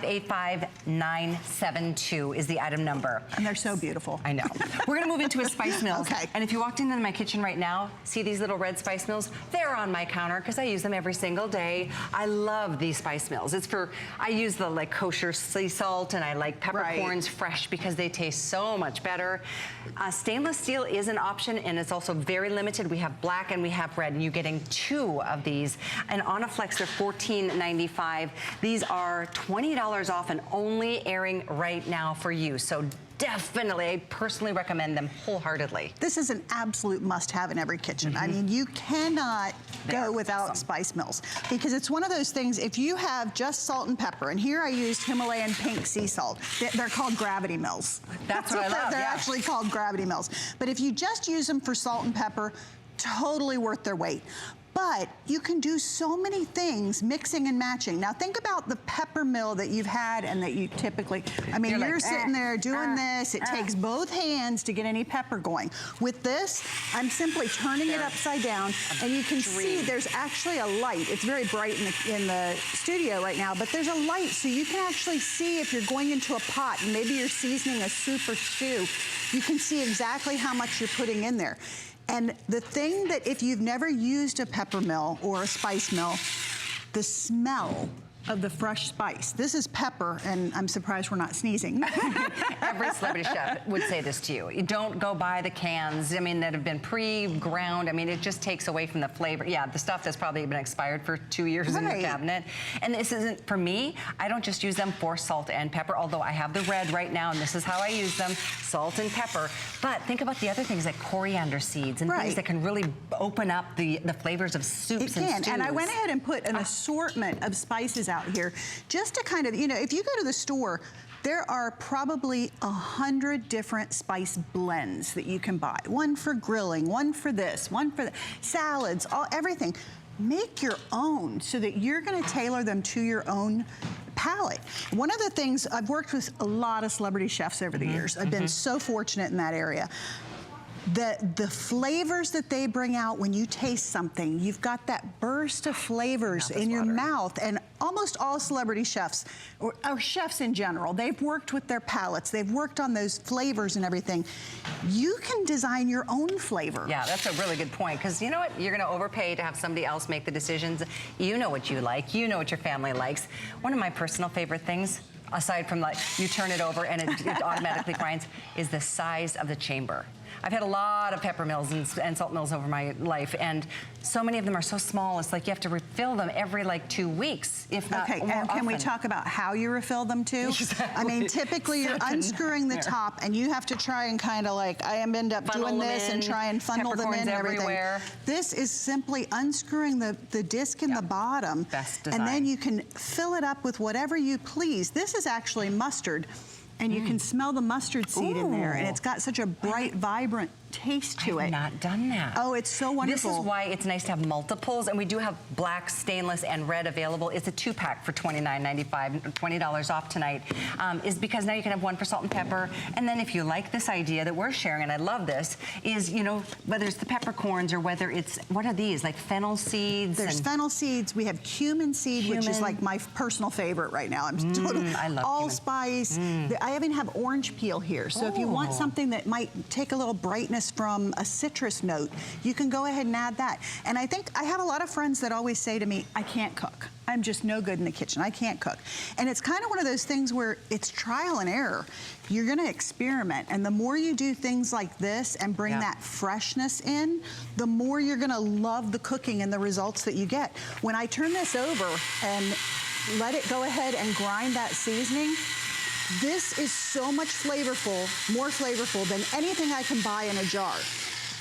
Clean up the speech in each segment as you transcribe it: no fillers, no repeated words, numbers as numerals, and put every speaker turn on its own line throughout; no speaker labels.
585972 is the item number.
And they're so beautiful.
I know. We're gonna move into a spice mills.
Okay.
And if you walked into my kitchen right now, see these little red spice mills? They're on my counter because I use them every single day. I love these spice mills. It's for, I use the like kosher sea salt, and I like peppercorns fresh because they taste so much better. Stainless steel is an option, and it's also very limited. We have black and we have red, and you're getting 2 of these. And on a Flex, they're $14.95. These are $20 off and only airing right now for you. So definitely, I personally recommend them wholeheartedly.
This is an absolute must-have in every kitchen. I mean, you cannot go without spice mills, because it's one of those things, if you have just salt and pepper, and here I used Himalayan pink sea salt, they're called gravity mills.
That's what I love,
They're actually called gravity mills. But if you just use them for salt and pepper, totally worth their weight. But you can do so many things mixing and matching. Now think about the pepper mill that you've had and that you typically, I mean, you're like, sitting there doing this. It takes both hands to get any pepper going. With this, I'm simply turning it upside down, and you can see there's actually a light. It's very bright in the studio right now, but there's a light, so you can actually see if you're going into a pot and maybe you're seasoning a soup or stew, you can see exactly how much you're putting in there. And the thing that, if you've never used a pepper mill or a spice mill, the smell of the fresh spice. This is pepper, and I'm surprised we're not sneezing.
Every celebrity chef would say this to you. You don't go buy the cans, I mean, that have been pre-ground. I mean, it just takes away from the flavor. Yeah, the stuff that's probably been expired for 2 years in the cabinet. And this isn't, for me, I don't just use them for salt and pepper, although I have the red right now, and this is how I use them, salt and pepper. But think about the other things like coriander seeds and things that can really open up the flavors of soups and stews.
And I went ahead and put an assortment of spices out here just to kind of, you know, if you go to the store, there are probably 100 different spice blends that you can buy. One for grilling, one for this, one for salads, everything. Make your own so that you're gonna tailor them to your own palate. One of the things, I've worked with a lot of celebrity chefs over the years. I've been so fortunate in that area. The flavors that they bring out when you taste something, you've got that burst of flavors in your mouth. And almost all celebrity chefs, or chefs in general, they've worked with their palates, they've worked on those flavors and everything. You can design your own flavor.
Yeah, that's a really good point, because you know what? You're gonna overpay to have somebody else make the decisions. You know what you like, you know what your family likes. One of my personal favorite things, aside from like, you turn it over and it automatically grinds, is the size of the chamber. I've had a lot of pepper mills and salt mills over my life, and so many of them are so small, it's like you have to refill them every like 2 weeks, if not more
and can
often.
we talk about how you refill them too?
Exactly.
I mean, typically you're unscrewing the top, and you have to try and kind of like, I end up doing this and try and funnel them in and everything. Everywhere. This is simply unscrewing the disc in the bottom.
Best design.
And then you can fill it up with whatever you please. This is actually mustard. And you can smell the mustard seed in there, and it's got such a bright, vibrant taste to it.
I've not done that.
Oh, it's so wonderful.
This is why it's nice to have multiples, and we do have black, stainless, and red available. It's a 2-pack for $29.95, $20 off tonight, is because now you can have one for salt and pepper. And then if you like this idea that we're sharing, and I love this, is, you know, whether it's the peppercorns or whether it's, what are these, like fennel seeds?
There's fennel seeds. We have cumin seed, which is like my personal favorite right now. I'm totally,
I love
allspice. I even have orange peel here. So if you want something that might take a little brightness from a citrus note, you can go ahead and add that. And I think I have a lot of friends that always say to me, I can't cook. I'm just no good in the kitchen. I can't cook. And it's kind of one of those things where it's trial and error. You're gonna experiment, and the more you do things like this and bring that freshness in, the more you're gonna love the cooking and the results that you get. When I turn this over and let it go ahead and grind that seasoning, this is so much flavorful, more flavorful than anything I can buy in a jar.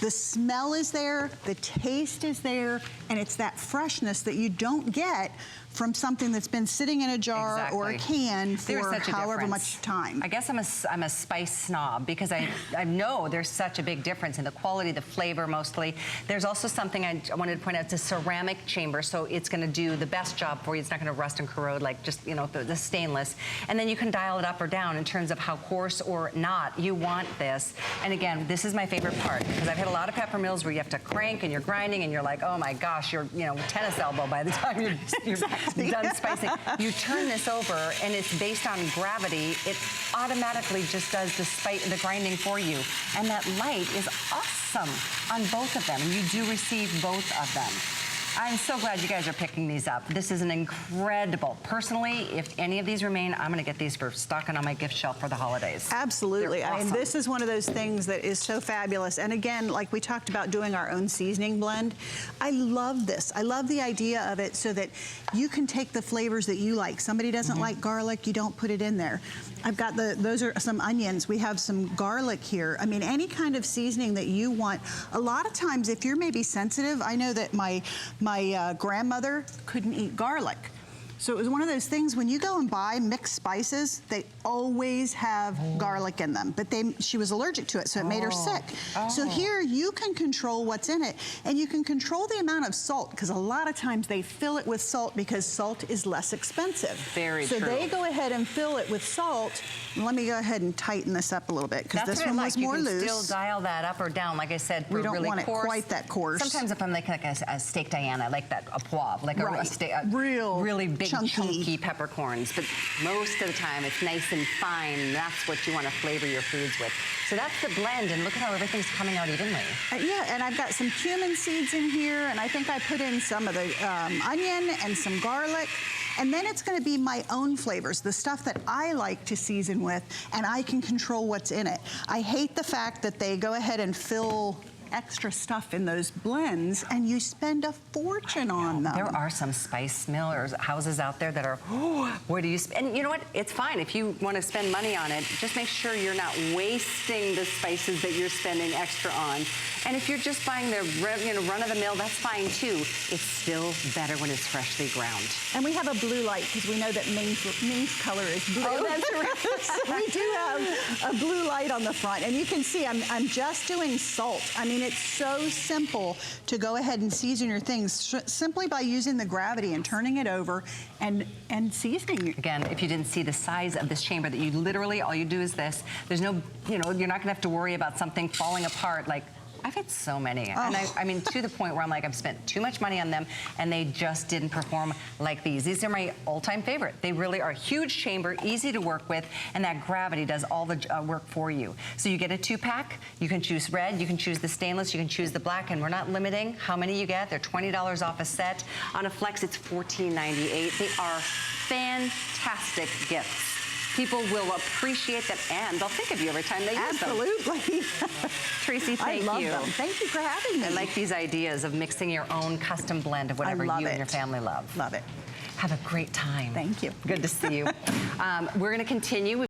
The smell is there, the taste is there, and it's that freshness that you don't get from something that's been sitting in a jar or a can for however much time.
I guess I'm a spice snob, because I know there's such a big difference in the quality, the flavor mostly. There's also something I wanted to point out. It's a ceramic chamber, so it's gonna do the best job for you. It's not gonna rust and corrode like just, you know, the stainless. And then you can dial it up or down in terms of how coarse or not you want this. And again, this is my favorite part, because I've had a lot of pepper mills where you have to crank and you're grinding and you're like, oh my gosh, you're, you know, tennis elbow by the time you're done spicing. You turn this over, and it's based on gravity. It automatically just does the grinding for you. And that light is awesome on both of them. You do receive both of them. I'm so glad you guys are picking these up. This is an incredible. Personally, if any of these remain, I'm gonna get these for stocking on my gift shelf for the holidays.
Absolutely.
They're awesome.
I mean, this is one of those things that is so fabulous. And again, like we talked about doing our own seasoning blend, I love this. I love the idea of it so that you can take the flavors that you like. Somebody doesn't like garlic, you don't put it in there. I've got those are some onions. We have some garlic here. I mean, any kind of seasoning that you want. A lot of times, if you're maybe sensitive, I know that my grandmother couldn't eat garlic. So it was one of those things when you go and buy mixed spices, they always have garlic in them, but she was allergic to it, so it made her sick. So here you can control what's in it, and you can control the amount of salt, because a lot of times they fill it with salt because salt is less expensive.
Very true.
So they go ahead and fill it with salt. Let me go ahead and tighten this up a little bit, because this one was more loose.
You can still dial that up or down, like I said, for
we don't
really
want
coarse.
it quite that coarse.
Sometimes if I'm like a steak Diana, I like that a poivre, like a really big chunky peppercorns, but most of the time it's nice and fine, and that's what you want to flavor your foods with. So that's the blend, and look at how everything's coming out evenly.
Yeah, and I've got some cumin seeds in here, and I think I put in some of the onion and some garlic. And then it's gonna be my own flavors, the stuff that I like to season with, and I can control what's in it. I hate the fact that they go ahead and fill extra stuff in those blends, and you spend a fortune on them.
There are some spice mill or houses out there that are, oh, where do you spend? And you know what? It's fine if you want to spend money on it. Just make sure you're not wasting the spices that you're spending extra on. And if you're just buying the run of the mill, that's fine too. It's still better when it's freshly ground.
And we have a blue light because we know that Ming's color is blue.
Oh, that's right.
So we do have a blue light on the front, and you can see I'm just doing salt. I mean, it's so simple to go ahead and season your things simply by using the gravity and turning it over and seasoning.
Again, if you didn't see the size of this chamber, that you literally, all you do is this. There's no, you're not gonna have to worry about something falling apart. Like, I've had so many, and I mean, to the point where I'm like, I've spent too much money on them, and they just didn't perform like these. These are my all-time favorite. They really are a huge chamber, easy to work with, and that gravity does all the work for you. So you get a 2-pack, you can choose red, you can choose the stainless, you can choose the black, and we're not limiting how many you get. They're $20 off a set. On a flex, it's $14.98. They are fantastic gifts. People will appreciate them, and they'll think of you every time they use them.
Absolutely.
Tracy, thank you.
I love them. Thank you for having me.
I like these ideas of mixing your own custom blend of whatever you and your family love.
Love it.
Have a great time.
Thank you.
Good to see you. We're going to continue.